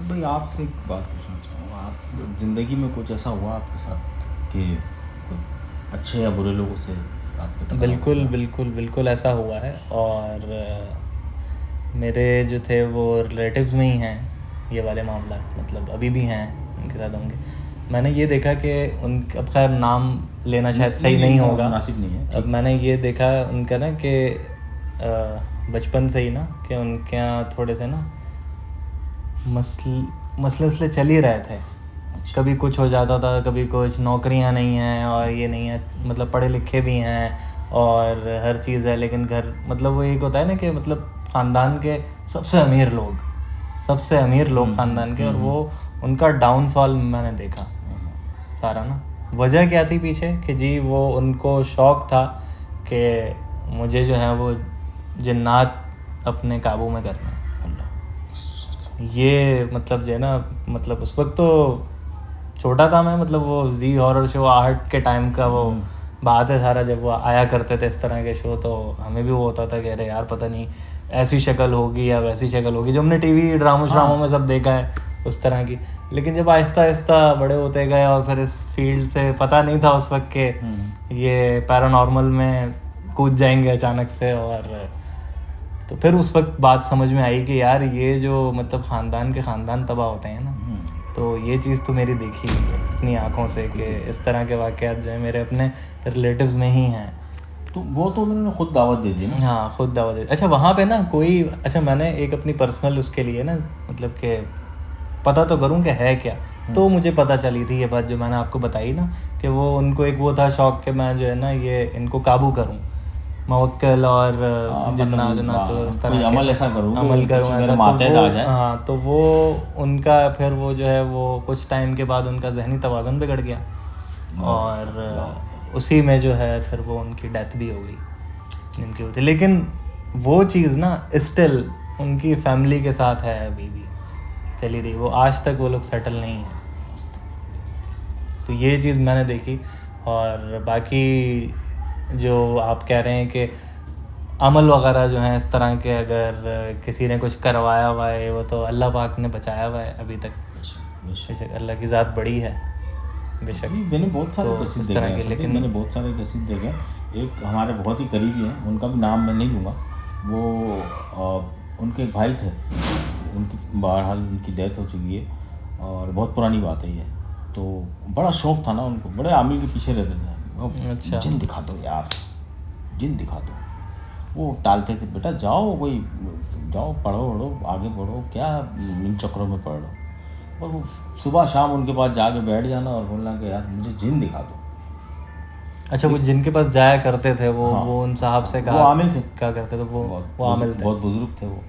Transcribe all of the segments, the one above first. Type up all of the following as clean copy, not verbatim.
तो भाई आपसे एक बात पूछना चाहूँगा, आप ज़िंदगी में कुछ ऐसा हुआ आपके साथ कि कुछ अच्छे या बुरे लोगों से आपको टकराव बिल्कुल हुआ? बिल्कुल बिल्कुल ऐसा हुआ है। और मेरे जो थे वो रिलेटिव्स में ही हैं ये वाले मामला, मतलब अभी भी हैं, उनके साथ होंगे। मैंने ये देखा कि उन, अब खैर नाम लेना शायद सही नहीं लेना होगा। मुनासिब नहीं है, अब ठीक। मैंने ये देखा उनका ना कि बचपन से ही ना कि उनके यहाँ थोड़े से ना मसले वसले चल ही रहे थे। अच्छा। कभी कुछ हो जाता था, कभी कुछ, नौकरियां नहीं हैं और ये नहीं है, मतलब पढ़े लिखे भी हैं और हर चीज़ है, लेकिन घर, मतलब वो एक होता है ना कि मतलब ख़ानदान के सबसे अमीर लोग, सबसे अमीर लोग ख़ानदान के, और वो उनका डाउनफॉल मैंने देखा सारा ना। वजह क्या थी पीछे कि जी वो उनको शौक़ था कि मुझे जो है वो जिन्नात अपने काबू में करना है। ये मतलब जो है ना, मतलब उस वक्त तो छोटा था मैं, मतलब वो जी हॉरर शो आर्ट के टाइम का वो बात है सारा, जब वो आया करते थे इस तरह के शो, तो हमें भी वो होता था कि अरे यार पता नहीं ऐसी शक्ल होगी या वैसी शक्ल होगी, जो हमने टीवी ड्रामों में सब देखा है उस तरह की। लेकिन जब आहिस्ता आहिस्ता बड़े होते गए और फिर इस फील्ड से पता नहीं था उस वक्त के ये पैरानॉर्मल में कूद जाएंगे अचानक से, और तो फिर उस वक्त बात समझ में आई कि यार ये जो मतलब ख़ानदान के ख़ानदान तबाह होते हैं ना, तो ये चीज़ तो मेरी देखी हुई है अपनी आँखों से कि इस तरह के वाक़यात जो है मेरे अपने रिलेटिव्स में ही हैं। तो वो तो उन्होंने खुद दावत दे दी ना। हाँ, खुद दावत दे। अच्छा, वहाँ पे ना कोई, अच्छा मैंने एक अपनी पर्सनल उसके लिए ना, मतलब कि पता तो करूँ कि है क्या, तो मुझे पता चली थी ये बात जो मैंने आपको बताई ना, कि वो उनको एक वो था शौक़ कि मैं जो है ना ये इनको काबू करूँ, मवक्कल और जिन्नात तो इस तरह कोई के अमल ऐसा करूँ अमल करूँ ऐसा, तो मातहत आ वो जाए। हाँ, तो वो उनका फिर वो जो है वो कुछ टाइम के बाद उनका जहनी तवाज़ुन बिगड़ गया और उसी में जो है फिर वो उनकी डेथ भी हो गई जिनकी होती। लेकिन वो चीज़ ना स्टिल उनकी फैमिली के साथ है, अभी भी चली रही, वो आज तक वो लोग सेटल नहीं हैं। तो ये चीज़ मैंने देखी। और बाकी जो आप कह रहे हैं कि अमल वगैरह जो हैं इस तरह के, अगर किसी ने कुछ करवाया हुआ है, वो तो अल्लाह पाक ने बचाया हुआ है अभी तक। बेशक अल्लाह की ज़ात बड़ी है, बेशक। मैंने बहुत सारे तो केसेस इस देखे तरह हैं, के, लेकिन मैंने बहुत सारे केसेस देखे हैं। एक हमारे बहुत ही करीबी हैं, उनका भी नाम मैं नहीं लूँगा, वो उनके एक भाई थे, उनकी बहरहाल उनकी डेथ हो चुकी है और बहुत पुरानी बात है ये। तो बड़ा शौक़ था ना उनको, बड़े आमिर के पीछे रहते थे। अच्छा, जिन दिखा दो यार, जिन दिखा दो। वो टालते थे, बेटा जाओ, कोई जाओ पढ़ो वढ़ो, आगे बढ़ो, क्या इन चक्रों में पढ़ लो। और वो सुबह शाम उनके पास जाके बैठ जाना और बोलना कि यार मुझे जिन दिखा दो। अच्छा, वो जिनके पास जाया करते थे वो हाँ, वो उन साहब से वो आमिल थे, क्या करते थे, वो आमिल थे, बहुत बुजुर्ग थे वो।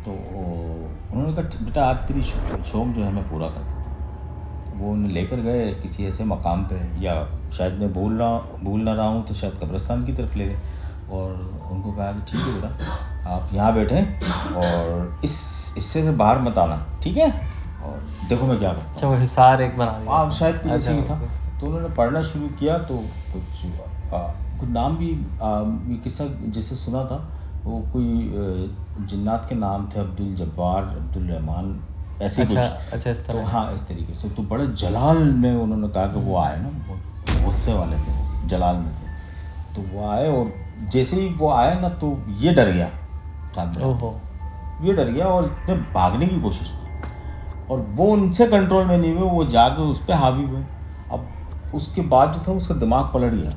तो उन्होंने कहा बेटा आज तेरी शौक़ जो है मैं पूरा कर देता हूँ। वो उन्हें लेकर गए किसी ऐसे मकाम पे, या शायद मैं भूल ना रहा हूँ तो शायद कब्रिस्तान की तरफ ले गए और उनको कहा कि ठीक है बेटा आप यहाँ बैठें और इस हिस्से से बाहर मत आना, ठीक है, और देखो मैं क्या करता हूँ। अच्छा, वो हिसार एक बना दिया आप शायद कुछ ऐसे ही था। अच्छा, तो उन्होंने पढ़ना शुरू किया तो कुछ नाम भी ये किस्सा जिससे सुना था, वो कोई जिन्नात के नाम थे, अब्दुल जब्बार, अब्दुल रहमान, ऐसे अच्छा, कुछ। अच्छा, इस तरह तो हाँ, इस तरीके से। तो बड़े जलाल में उन्होंने कहा कि वो आए ना, बहुत गुस्से वाले थे, वो जलाल में थे। तो वो आए और जैसे ही वो आए ना तो ये डर गया, ओहो, ये डर गया और इतने भागने की कोशिश की और वो उनसे कंट्रोल में नहीं हुए, वो जाके उस पर हावी हुए। अब उसके बाद जो था उसका दिमाग पलट गया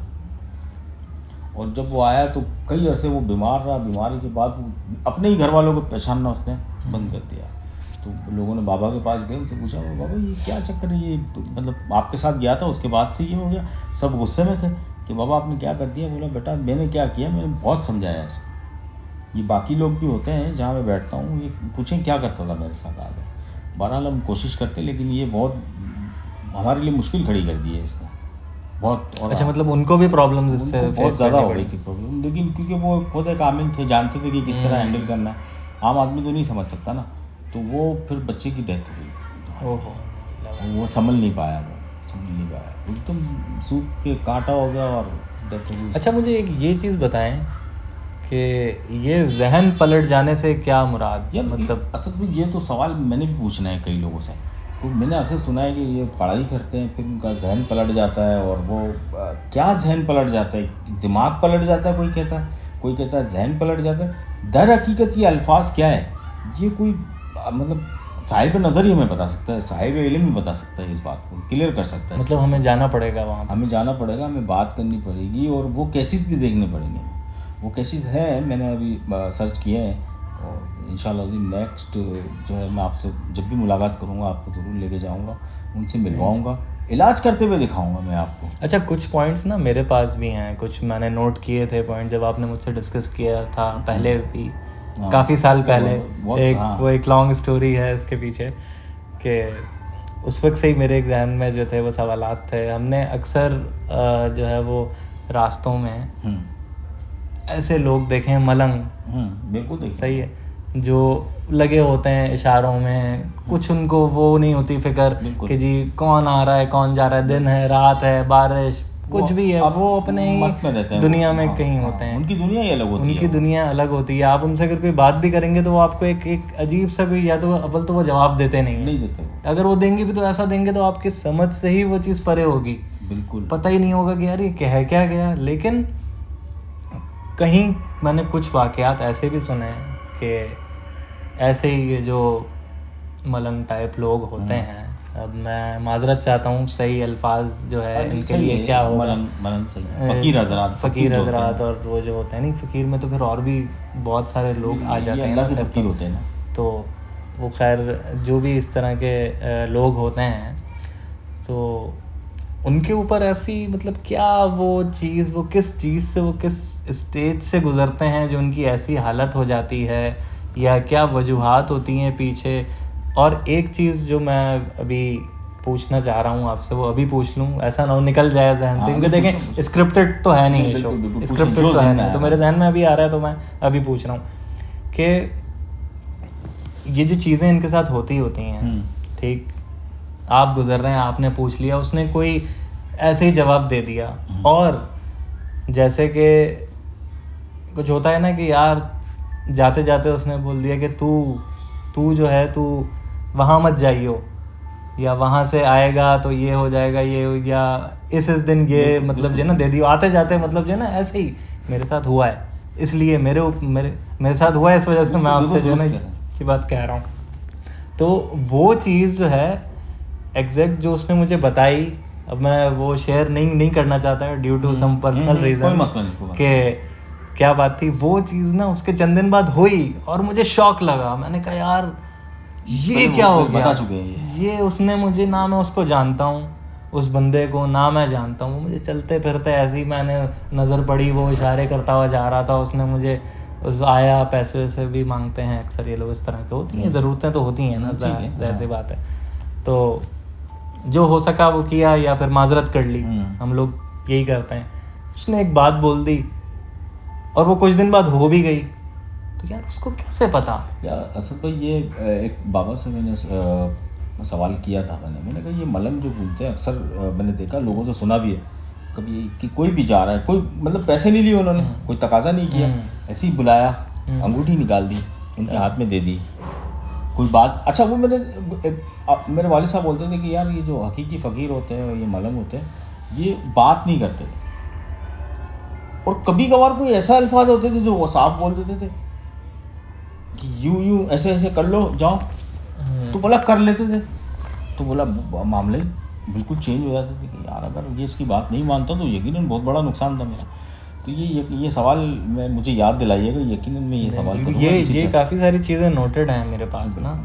और जब वो आया तो कई अरसे वो बीमार रहा। बीमारी के बाद वो अपने ही घर वालों को पहचानना उसने बंद कर दिया। तो लोगों ने बाबा के पास गए, उनसे पूछा बाबा ये क्या चक्कर है, ये मतलब आपके साथ गया था उसके बाद से ये हो गया। सब गुस्से में थे कि बाबा आपने क्या कर दिया। बोला बेटा मैंने क्या किया, मैंने बहुत समझाया इसको। ये बाकी लोग भी होते हैं जहाँ मैं बैठता हूँ, ये पूछें क्या करता था मेरे साथ आगे। बहरहाल हम कोशिश करते, लेकिन ये बहुत हमारे लिए मुश्किल खड़ी कर दी है इसने बहुत। और अच्छा, मतलब उनको भी प्रॉब्लम्स इससे बहुत ज़्यादा हो गई थी प्रॉब्लम, लेकिन क्योंकि वो खुद एक आमिल थे, जानते थे कि किस तरह हैंडल करना है। आम आदमी तो नहीं समझ सकता ना। तो वो फिर बच्चे की डेथ हो गई। ओहो, वो संभल नहीं पाया, एकदम सूख के कांटा हो गया और डेथ हो गई। अच्छा, मुझे एक ये चीज़ बताएं कि ये जहन पलट जाने से क्या मुराद, यार मतलब असल में ये तो सवाल मैंने भी पूछना है कई लोगों से। तो मैंने अक्सर सुना है कि ये पढ़ाई करते हैं फिर उनका जहन पलट जाता है, और वो क्या जहन पलट जाता है, दिमाग पलट जाता है, कोई कहता है जहन पलट जाता है। दर हकीकत ये अल्फाज क्या है, ये कोई मतलब साहिब नज़र ही हमें बता सकता है, साहिब इल्म ही बता सकता है, इस बात को क्लियर कर सकता है। मतलब हमें जाना पड़ेगा वहाँ पे। हमें जाना पड़ेगा, हमें बात करनी पड़ेगी, और वो केसेस भी देखने पड़ेंगे। वो केसेस हैं, मैंने अभी सर्च किए हैं, और इंशाल्लाह नेक्स्ट जो है मैं आपसे जब भी मुलाकात करूँगा आपको ज़रूर लेके जाऊँगा, उनसे मिलवाऊँगा, इलाज करते हुए दिखाऊँगा मैं आपको। अच्छा, कुछ पॉइंट्स ना मेरे पास भी हैं, कुछ मैंने नोट किए थे पॉइंट जब आपने मुझसे डिस्कस किया था पहले भी, काफ़ी साल पहले। वो एक लॉन्ग स्टोरी है इसके पीछे कि उस वक्त से ही मेरे एग्ज़ाम में जो थे वो सवालात थे। हमने अक्सर जो है वो रास्तों में ऐसे लोग देखे हैं मलंग, बिल्कुल देखें, सही है, जो लगे होते हैं इशारों में, कुछ उनको वो नहीं होती फिक्र कि जी कौन आ रहा है कौन जा रहा है, दिन है रात है बारिश कुछ भी है, वो अपने ही दुनिया में कहीं होते हैं। उनकी दुनिया ही अलग होती है, उनकी दुनिया अलग होती है। आप उनसे अगर कोई बात भी करेंगे तो वो आपको एक अजीब सा कोई, या तो अव्वल तो वो जवाब देते नहीं देते, अगर वो देंगे भी तो ऐसा देंगे तो आपकी समझ से ही वो चीज़ परे होगी, बिल्कुल पता ही नहीं होगा कि यार ये क्या गया। लेकिन कहीं मैंने कुछ वाक़यात ऐसे भी सुने हैं कि ऐसे ही ये जो मलंग टाइप लोग होते हैं, अब मैं माजरत चाहता हूँ, सही अल्फाज जो है इनके लिए क्या होगा, मलंग सही, फ़कीर हज़रात और वो जो होते हैं नहीं, फ़कीर में तो फिर और भी बहुत सारे लोग आ जाते हैं, अल्लाह के फ़कीर होते हैं ना। तो वो खैर जो भी इस तरह के लोग होते हैं, तो उनके ऊपर ऐसी मतलब क्या वो चीज़, वो किस चीज़ से, वो किस स्टेज से गुज़रते हैं जो उनकी ऐसी हालत हो जाती है, या क्या वजूहात होती हैं पीछे। और एक चीज़ जो मैं अभी पूछना चाह रहा हूँ आपसे, वो अभी पूछ लूँ, ऐसा ना हो निकल जाए जहन से, क्योंकि देखें स्क्रिप्टेड तो है नहीं ये शो, स्क्रिप्टेड तो है नहीं, तो मेरे जहन में अभी आ रहा है तो मैं अभी पूछ रहा हूँ कि ये जो चीज़ें इनके साथ होती हैं, ठीक, आप गुजर रहे हैं, आपने पूछ लिया, उसने कोई ऐसे ही जवाब दे दिया, और जैसे कि कुछ होता है ना कि यार जाते जाते उसने बोल दिया कि तू जो है तू वहाँ मत जाइयो, या वहाँ से आएगा तो ये हो जाएगा, ये या इस दिन ये मतलब जो ना दे दियो, आते जाते मतलब जो ना ऐसे ही मेरे साथ हुआ है, इसलिए मेरे साथ हुआ है, इस वजह से मैं आपसे जो ना की बात कह रहा हूँ। तो वो चीज़ जो है एग्जैक्ट जो उसने मुझे बताई, अब मैं वो शेयर नहीं करना चाहता due to some personal reason कि क्या बात थी, वो चीज़ ना उसके चंद दिन बाद हुई और मुझे शौक लगा। मैंने कहा यार ये क्या हो गया, बता चुके हैं ये उसने मुझे, ना मैं उसको जानता हूँ उस बंदे को, ना मैं जानता हूँ, मुझे चलते फिरते ऐसे ही मैंने नज़र पड़ी, वो इशारे करता हुआ जा रहा था, उसने मुझे उस आया, पैसे वैसे भी मांगते हैं अक्सर ये लोग, इस तरह के होती हैं, ज़रूरतें तो होती हैं ना, ज़ाहिर बात है। तो जो हो सका वो किया, या फिर माजरत कर ली, हम लोग यही करते हैं। उसने एक बात बोल दी और वो कुछ दिन बाद हो भी गई, तो यार उसको कैसे पता यार। असल तो ये एक बाबा से मैंने सवाल किया था, मैंने कहा ये मलंग जो बोलते हैं अक्सर मैंने देखा, लोगों से सुना भी है कभी कि कोई भी जा रहा है, कोई मतलब पैसे नहीं लिए उन्होंने, कोई तकाजा नहीं किया, ऐसे ही बुलाया, अंगूठी निकाल दी, उनके हाथ में दे दी, कोई बात। अच्छा वो मेरे वालिद साहब बोलते थे कि यार ये जो हकीकी फ़कीर होते हैं, ये मलंग होते हैं, ये बात नहीं करते, और कभी कभार कोई ऐसा अल्फाज होते थे जो वो साफ बोल देते थे कि यूं ऐसे ऐसे कर लो जाओ, तो बोला कर लेते थे, तो बोला मामले बिल्कुल चेंज हो जाते थे कि यार अगर ये इसकी बात नहीं मानता तो यकीनन बहुत बड़ा नुकसान था मेरा। तो ये सवाल मैं मुझे याद दिलाइएगा, यकीनन मैं ये सवाल करूँगा। ये काफ़ी सारी चीज़ें नोटेड हैं मेरे पास ना,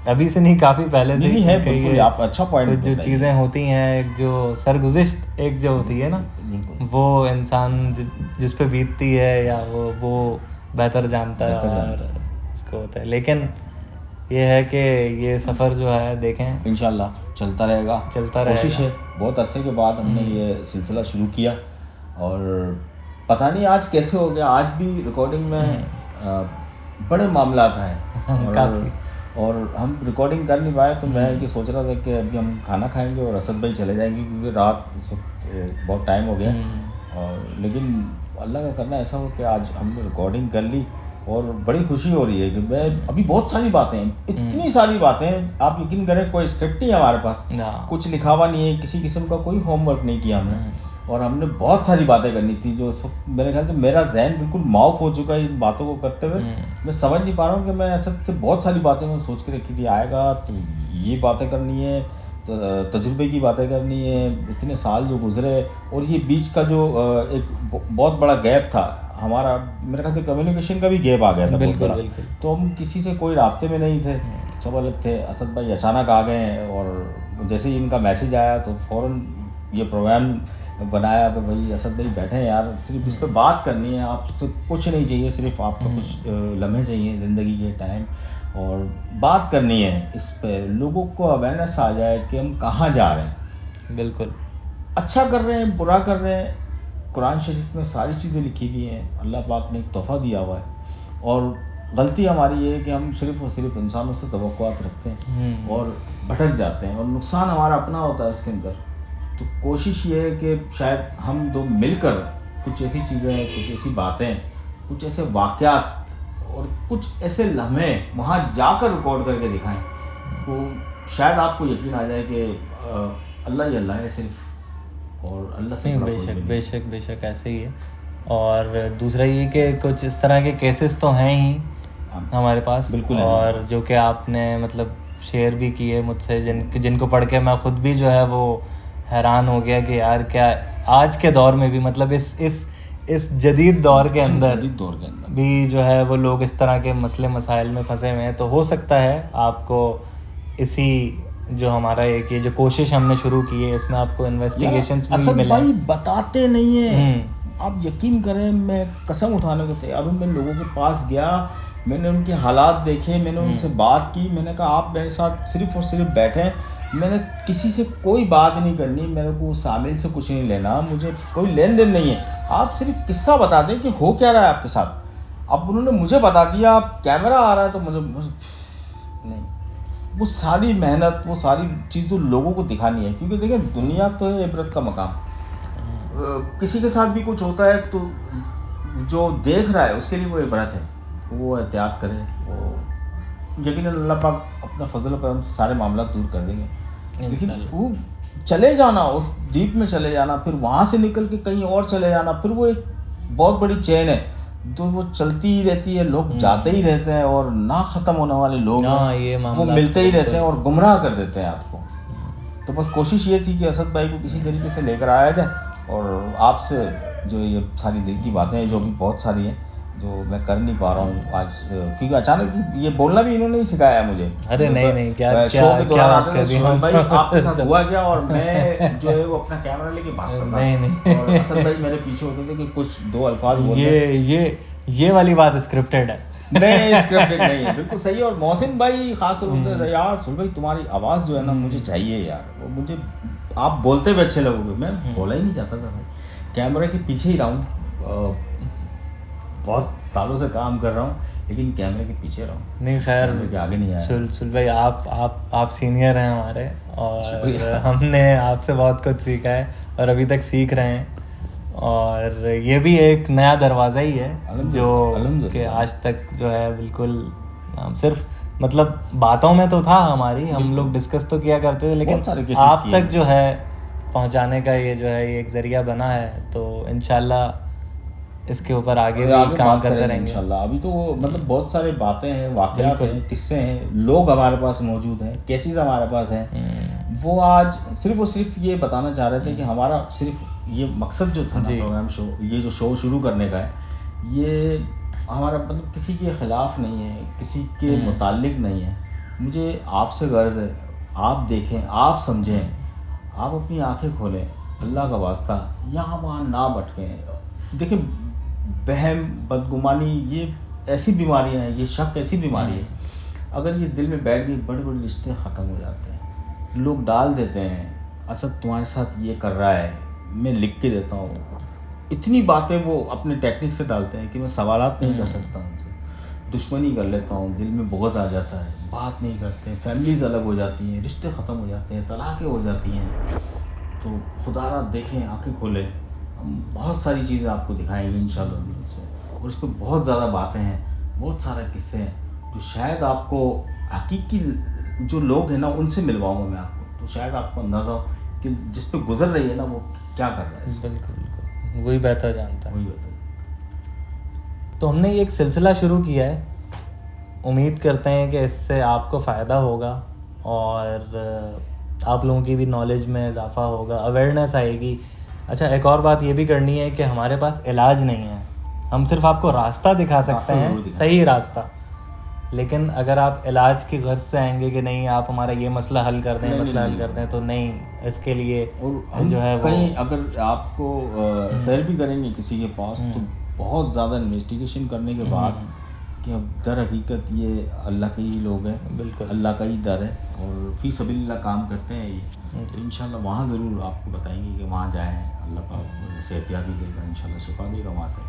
अभी से नहीं, काफ़ी पहले से नहीं है, बिल्कुल आप अच्छा पॉइंट। जो चीज़ें होती हैं, एक जो सरगुज़िश्त एक जो होती है ना, वो इंसान जिस पे बीतती है या वो बेहतर जानता है और उसको होता है। लेकिन ये है कि ये सफ़र जो है देखें इंशाल्लाह चलता रहेगा, कोशिश है। बहुत अरसे के बाद हमने ये सिलसिला शुरू किया, और पता नहीं आज कैसे हो गया, आज भी रिकॉर्डिंग में बड़े मामलात हैं काफ़ी, और हम रिकॉर्डिंग कर नहीं पाए। तो मैं ये सोच रहा था कि अभी हम खाना खाएंगे और असद भाई चले जाएंगे, क्योंकि रात बहुत टाइम हो गया, और लेकिन अल्लाह का करना ऐसा हो कि आज हमने रिकॉर्डिंग कर ली और बड़ी खुशी हो रही है कि मैं अभी बहुत सारी बातें हैं, इतनी सारी बातें हैं, आप यकीन करें कोई स्क्रिप्ट नहीं है हमारे पास, कुछ लिखा हुआ नहीं है, किसी किस्म का कोई होमवर्क नहीं किया हमने, और हमने बहुत सारी बातें करनी थी जो इस वक्त मेरे ख्याल से मेरा जहन बिल्कुल माउफ हो चुका है इन बातों को करते हुए। मैं समझ नहीं पा रहा हूँ कि मैं ऐसे से बहुत सारी बातें मैं सोच के रखी थी, आएगा तो ये बातें करनी है, तजुर्बे की बातें करनी है, इतने साल जो गुजरे, और ये बीच का जो एक बहुत बड़ा गैप था हमारा, मेरे ख्याल से कम्युनिकेशन का भी गैप आ गया था बहुत बड़ा, तो हम किसी से कोई राब्ते में नहीं थे, सब अलग थे। असद भाई अचानक आ गए और जैसे ही इनका मैसेज आया तो फ़ौरन ये प्रोग्राम बनाया कि भाई असद भाई बैठे हैं यार, सिर्फ इस पर बात करनी है, आपसे कुछ नहीं चाहिए, सिर्फ आपका कुछ लम्हे चाहिए ज़िंदगी के टाइम, और बात करनी है इस पे, लोगों को अवेयरनेस आ जाए कि हम कहाँ जा रहे हैं, बिल्कुल अच्छा कर रहे हैं बुरा कर रहे हैं। कुरान शरीफ में सारी चीज़ें लिखी हुई हैं, अल्लाह पाक ने एक तोहफ़ा दिया हुआ है, और गलती हमारी ये है कि हम सिर्फ और सिर्फ इंसानों से तवक्कुआत रखते हैं और भटक जाते हैं, और नुकसान हमारा अपना होता है इसके अंदर। तो कोशिश ये है कि शायद हम दो मिलकर कुछ ऐसी चीज़ें, कुछ ऐसी बातें, कुछ ऐसे वाक़यात और कुछ ऐसे लम्हे वहाँ जाकर रिकॉर्ड करके दिखाएं, तो शायद आपको यकीन आ जाए कि अल्लाह ही अल्लाह है सिर्फ, और अल्लाह से बड़ा कोई बेशक नहीं। बेशक बेशक ऐसे ही है। और दूसरा ये कि कुछ इस तरह के केसेस तो हैं ही हमारे पास, बिल्कुल है और हमारे पास। जो कि आपने मतलब शेयर भी किए मुझसे, जिनको पढ़ के मैं ख़ुद भी जो है वो हैरान हो गया कि यार क्या आज के दौर में भी, मतलब इस जदीद दौर के अंदर भी जो है वो लोग इस तरह के मसले मसाइल में फंसे हुए हैं। तो हो सकता है आपको इसी जो हमारा एक ये जो कोशिश हमने शुरू की है इसमें आपको इन्वेस्टिगेशंस भी मिले। भाई बताते नहीं है, आप यकीन करें, मैं कसम उठाने को तैयार हूँ, मैं लोगों के पास गया, मैंने उनके हालात देखे, मैंने उनसे बात की, मैंने कहा आप मेरे साथ सिर्फ और सिर्फ बैठें, मैंने किसी से कोई बात नहीं करनी, मेरे को शामिल से कुछ नहीं लेना, मुझे कोई लेन देन नहीं है, आप सिर्फ किस्सा बता दें कि हो क्या रहा है आपके साथ। अब उन्होंने मुझे बता दिया आप कैमरा आ रहा है, तो मुझे नहीं, वो सारी मेहनत, वो सारी चीज़ तो लोगों को दिखानी है, क्योंकि देखिए दुनिया तो है इबरत का मकाम, किसी के साथ भी कुछ होता है तो जो देख रहा है उसके लिए वो इबरत है, वो एहतियात करे, वो यकीनन अल्लाह पाक अपना फजल करम से सारे मामला दूर कर देंगे। लेकिन वो चले जाना, उस जीप में चले जाना, फिर वहाँ से निकल के कहीं और चले जाना, फिर वो एक बहुत बड़ी चेन है, तो वो चलती ही रहती है, लोग जाते ही रहते हैं, और ना ख़त्म होने वाले लोग वो मिलते ही रहते हैं और गुमराह कर देते हैं आपको। तो बस कोशिश ये थी कि असद भाई को किसी तरीके से लेकर आया जाए, और आपसे जो ये सारी दिल की बातें हैं, जो भी बहुत सारी हैं, जो मैं कर नहीं पा रहा हूँ आज, क्योंकि अचानक ये बोलना भी इन्होंने ही सिखाया मुझे। अरे नहीं क्या शो के दौरान आते थे, सुमन भाई आपके साथ हुआ क्या, और मैं जो है वो अपना कैमरा लेके भागता था, नहीं और असद भाई मेरे पीछे होते थे कि कुछ दो अल्फाज बोलते। ये वाली बात स्क्रिप्टेड है। नहीं स्क्रिप्टेड नहीं है, बिल्कुल सही है। और मोहसिन भाई खास तौर पर यार, सुन भाई तुम्हारी आवाज़ जो है ना मुझे चाहिए यार, वो मुझे आप बोलते हुए अच्छे लगोगे। मैं बोला ही नहीं चाहता था भाई, कैमरे के पीछे ही रहा हूँ, बहुत सालों से काम कर रहा हूँ, लेकिन कैमरे के पीछे रहा हूँ, नहीं खैर के आगे नहीं आया। सुल भाई आप सीनियर हैं हमारे, और हमने आपसे बहुत कुछ सीखा है और अभी तक सीख रहे हैं, और ये भी एक नया दरवाज़ा ही है जो कि आज तक जो है बिल्कुल हम सिर्फ मतलब बातों में तो था हमारी, हम लोग डिस्कस तो किया करते थे, लेकिन आप तक जो है पहुंचाने का ये जो है ये एक ज़रिया बना है। तो इंशाल्लाह इसके ऊपर आगे भी काम करते रहेंगे इंशाल्लाह। अभी तो मतलब बहुत सारे बातें हैं, वाक़यात हैं, किस्से हैं, लोग हमारे पास मौजूद हैं, केसेस हमारे पास हैं। वो आज सिर्फ और सिर्फ ये बताना चाह रहे थे कि हमारा सिर्फ ये मकसद जो था प्रोग्राम शो, ये जो शो शुरू करने का है, ये हमारा मतलब किसी के ख़िलाफ़ नहीं है, किसी के मुताल्लिक नहीं है। मुझे आपसे गर्ज है, आप देखें, आप समझें, आप अपनी आंखें खोलें, अल्लाह का वास्ता यहाँ वहाँ ना भटकें। देखिए वहम, बदगुमानी, ये ऐसी बीमारियाँ हैं, ये शक ऐसी बीमारी है, अगर ये दिल में बैठ गई बड़े बड़े रिश्ते ख़त्म हो जाते हैं। लोग डाल देते हैं, असद तुम्हारे साथ ये कर रहा है, मैं लिख के देता हूँ, इतनी बातें वो अपने टेक्निक से डालते हैं कि मैं सवालात नहीं कर सकता उनसे, दुश्मनी कर लेता हूँ, दिल में बुग़्ज़ आ जाता है, बात नहीं करते, फैमिलीज़ अलग हो जाती हैं, रिश्ते ख़त्म हो जाते हैं, तलाक़ें हो जाती हैं। तो खुदारा देखें, आंखें खोलें, हम बहुत सारी चीज़ें आपको दिखाएंगे इंशाल्लाह इसमें। और इस पर बहुत ज़्यादा बातें हैं, बहुत सारे किस्से हैं जो शायद आपको हकीकी जो लोग हैं ना उनसे मिलवाऊंगा मैं आपको, तो शायद आपको अंदाज़ा हो कि जिस पे गुजर रही है ना वो क्या कर रहा है। बिल्कुल बिल्कुल, वही बेहतर जानता है। वही बताओ। तो हमने ये एक सिलसिला शुरू किया है, उम्मीद करते हैं कि इससे आपको फ़ायदा होगा और आप लोगों की भी नॉलेज में इजाफा होगा, अवेयरनेस आएगी। अच्छा, एक और बात ये भी करनी है कि हमारे पास इलाज नहीं है, हम सिर्फ आपको रास्ता दिखा सकते हैं, सही रास्ता। लेकिन अगर आप इलाज के घर से आएंगे कि नहीं आप हमारा ये मसला हल कर दें, मसला हल कर दें, तो नहीं, इसके लिए और हम जो है कहीं अगर आपको फेयर भी करेंगे किसी के पास तो बहुत ज़्यादा इन्वेस्टिगेशन करने के बाद कि अब दर हकीकत ये अल्लाह के ही लोग हैं, बिल्कुल अल्लाह का ही दर है और फी सबिलिल्लाह काम करते हैं ये, तो इंशाल्लाह वहाँ ज़रूर आपको बताएंगे कि वहाँ जाएँ, अल्लाह पाक सेहतियाबी देगा, इंशाल्लाह शिफा देगा वहाँ से।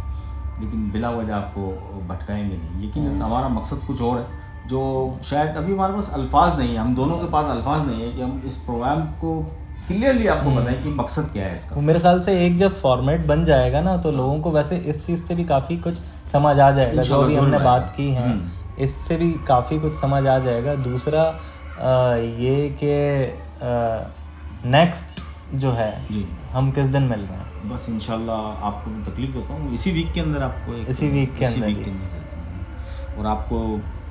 लेकिन बिला वजह आपको भटकाएंगे नहीं, लेकिन हमारा मकसद कुछ और है जो शायद अभी हमारे पास अल्फाज नहीं है, हम दोनों के पास अल्फाज नहीं है कि हम इस प्रोग्राम को क्लियरली आपको बताएं कि मकसद क्या है इसका। मेरे ख्याल से एक जब फॉर्मेट बन जाएगा ना तो लोगों को वैसे इस चीज़ से भी काफ़ी कुछ समझ आ जाएगा, जो भी हमने बात की है इससे भी काफ़ी कुछ समझ आ जाएगा। दूसरा ये कि नेक्स्ट जो है जी हम किस दिन मिल रहे हैं? बस इंशाल्लाह आपको मैं तकलीफ देता हूँ इसी वीक के अंदर, आपको इसी वीक के अंदर और आपको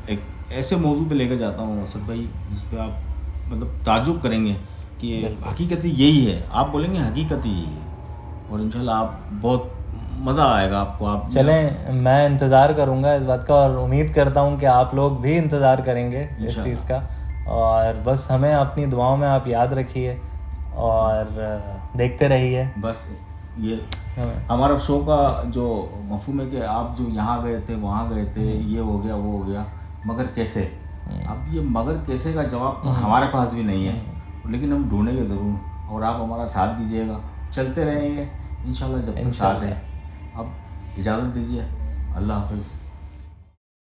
एक ऐसे मौजू पे लेकर जाता हूँ असद भाई जिस पे आप मतलब ताजुब करेंगे कि हकीकत यही है, आप बोलेंगे हकीकत यही है और इंशाल्लाह आप बहुत मज़ा आएगा आपको। आप चलें, मैं इंतज़ार करूँगा इस बात का और उम्मीद करता हूँ कि आप लोग भी इंतज़ार करेंगे इस चीज़ का। और बस हमें अपनी दुआओं में आप याद रखिए और देखते रहिए। बस ये हमारा शो का जो मफहूम है कि आप जो यहाँ गए थे वहाँ गए थे, ये हो गया वो हो गया, मगर कैसे, अब ये मगर कैसे का जवाब तो हमारे पास भी नहीं है, लेकिन हम ढूंढेंगे ज़रूर और आप हमारा साथ दीजिएगा, चलते रहेंगे इंशाल्लाह जब तक साथ है। अब इजाज़त दीजिए, अल्लाह हाफ़िज़।